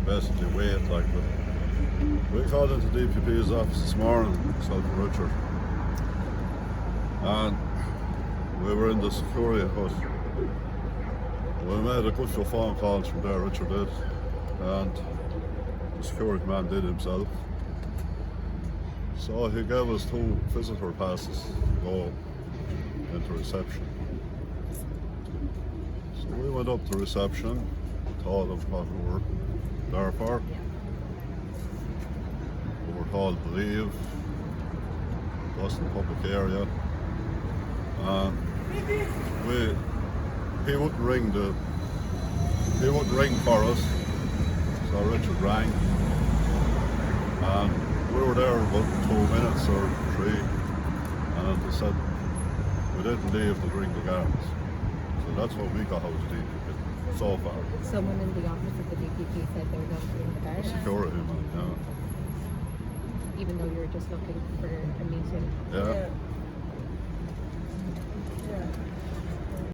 basically wait like. But we called into DPP's office this morning, myself and Richard, and we were in the security hut. We made a good few phone calls from there, Richard did, and the security man did himself. So he gave us 2 visitor passes to go into reception. So we went up to reception, told them what we were there for. We were told to leave, wasn't a public area. He wouldn't ring for us, so Richard rang. And we were there about 2 minutes or 3, and they said we didn't leave to drink the gardens. So that's what we got out of DPP so far. Someone in the office of the DPP said they were going to ring the bar. Security man, Even though you were just looking for a meeting. yeah.